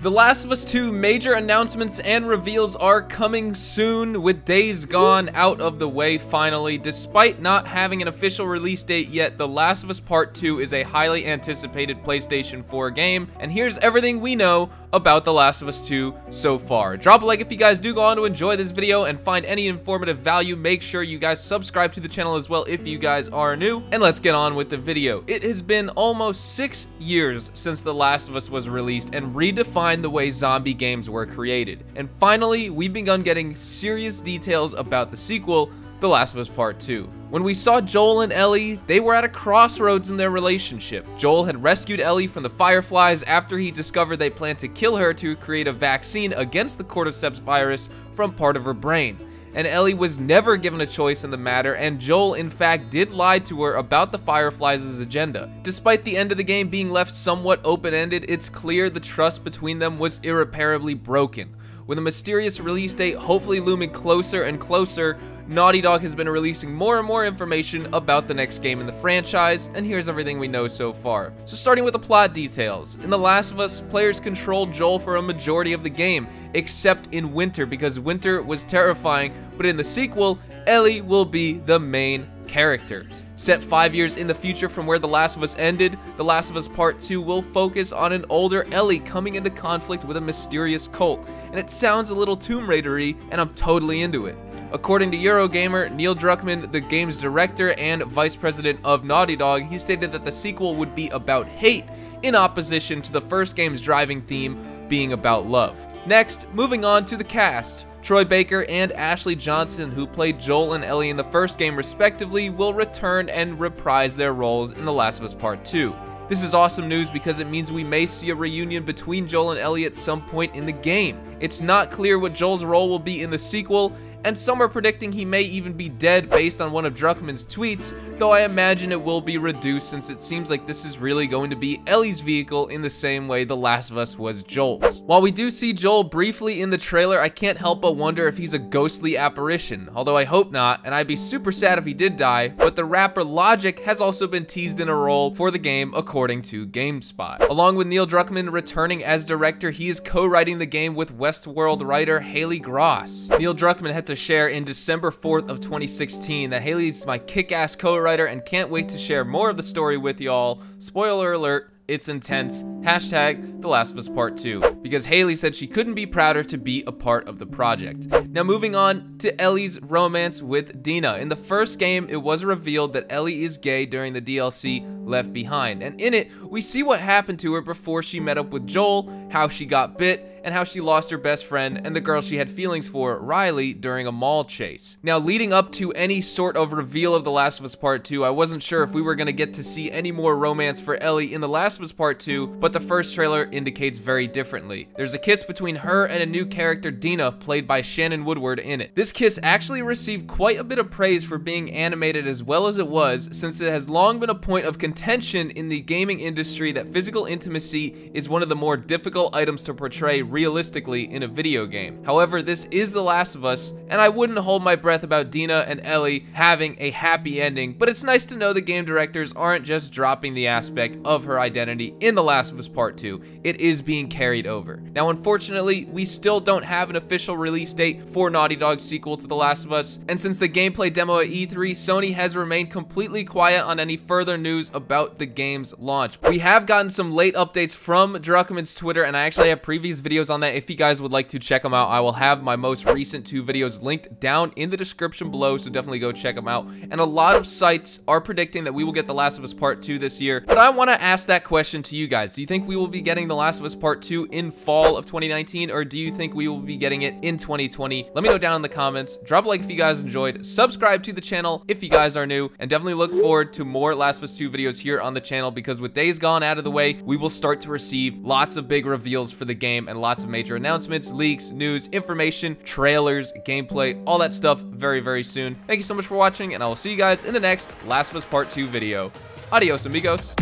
The Last of Us 2 major announcements and reveals are coming soon, with Days Gone out of the way finally. Despite not having an official release date yet, The Last of Us Part 2 is a highly anticipated PlayStation 4 game, and here's everything we know about The Last of Us 2 so far. Drop a like if you guys do go on to enjoy this video and find any informative value. Make sure you guys subscribe to the channel as well if you guys are new, and let's get on with the video. It has been almost 6 years since The Last of Us was released and redefined the way zombie games were created. And finally, we've begun getting serious details about the sequel, The Last of Us Part 2. When we saw Joel and Ellie, they were at a crossroads in their relationship. Joel had rescued Ellie from the Fireflies after he discovered they planned to kill her to create a vaccine against the cordyceps virus from part of her brain. And Ellie was never given a choice in the matter, and Joel in fact did lie to her about the Fireflies' agenda. Despite the end of the game being left somewhat open-ended, it's clear the trust between them was irreparably broken. With a mysterious release date hopefully looming closer and closer, Naughty Dog has been releasing more and more information about the next game in the franchise, and here's everything we know so far. So starting with the plot details. In The Last of Us, players controlled Joel for a majority of the game, except in Winter, because Winter was terrifying, but in the sequel, Ellie will be the main character. Set 5 years in the future from where The Last of Us ended, The Last of Us Part 2 will focus on an older Ellie coming into conflict with a mysterious cult, and it sounds a little Tomb Raider-y, and I'm totally into it. According to Eurogamer, Neil Druckmann, the game's director and vice president of Naughty Dog, he stated that the sequel would be about hate, in opposition to the first game's driving theme being about love. Next, moving on to the cast. Troy Baker and Ashley Johnson, who played Joel and Ellie in the first game respectively, will return and reprise their roles in The Last of Us Part 2. This is awesome news because it means we may see a reunion between Joel and Ellie at some point in the game. It's not clear what Joel's role will be in the sequel, and some are predicting he may even be dead based on one of Druckmann's tweets, though I imagine it will be reduced since it seems like this is really going to be Ellie's vehicle in the same way The Last of Us was Joel's. While we do see Joel briefly in the trailer, I can't help but wonder if he's a ghostly apparition, although I hope not, and I'd be super sad if he did die, but the rapper Logic has also been teased in a role for the game according to GameSpot. Along with Neil Druckmann returning as director, he is co-writing the game with Westworld writer Haley Gross. Neil Druckmann had to share in December 4th of 2016 that Haley's my kick-ass co-writer and can't wait to share more of the story with y'all. Spoiler alert, it's intense. Hashtag The Last of Us Part 2. Because Haley said she couldn't be prouder to be a part of the project. Now moving on to Ellie's romance with Dina. In the first game, it was revealed that Ellie is gay during the DLC Left Behind. And in it, we see what happened to her before she met up with Joel, how she got bit, and how she lost her best friend and the girl she had feelings for, Riley, during a mall chase. Now, leading up to any sort of reveal of The Last of Us Part 2, I wasn't sure if we were going to get to see any more romance for Ellie in The Last of Us Part 2, but the first trailer indicates very differently. There's a kiss between her and a new character, Dina, played by Shannon Woodward in it. This kiss actually received quite a bit of praise for being animated as well as it was, since it has long been a point of contention in the gaming industry that physical intimacy is one of the more difficult items to portray realistically in a video game. However, this is The Last of Us, and I wouldn't hold my breath about Dina and Ellie having a happy ending, but it's nice to know the game directors aren't just dropping the aspect of her identity in The Last of Us Part 2. It is being carried over. Now, unfortunately, we still don't have an official release date for Naughty Dog's sequel to The Last of Us, and since the gameplay demo at E3, Sony has remained completely quiet on any further news about the game's launch. We have gotten some late updates from Druckmann's Twitter, and I actually have previous videos on that if you guys would like to check them out. I will have my most recent 2 videos linked down in the description below, so definitely go check them out. And a lot of sites are predicting that we will get The Last of Us Part 2 this year, but I want to ask that question to you guys. Do you think we will be getting The Last of Us Part 2 in fall of 2019, or do you think we will be getting it in 2020? Let me know down in the comments. Drop a like if you guys enjoyed, subscribe to the channel if you guys are new, and definitely look forward to more Last of Us 2 videos here on the channel, because with Days Gone out of the way, we will start to receive lots of big reveals for the game and lots of major announcements, leaks, news, information, trailers, gameplay, all that stuff very, very soon. Thank you so much for watching, and I will see you guys in the next Last of Us Part 2 video. Adios, amigos.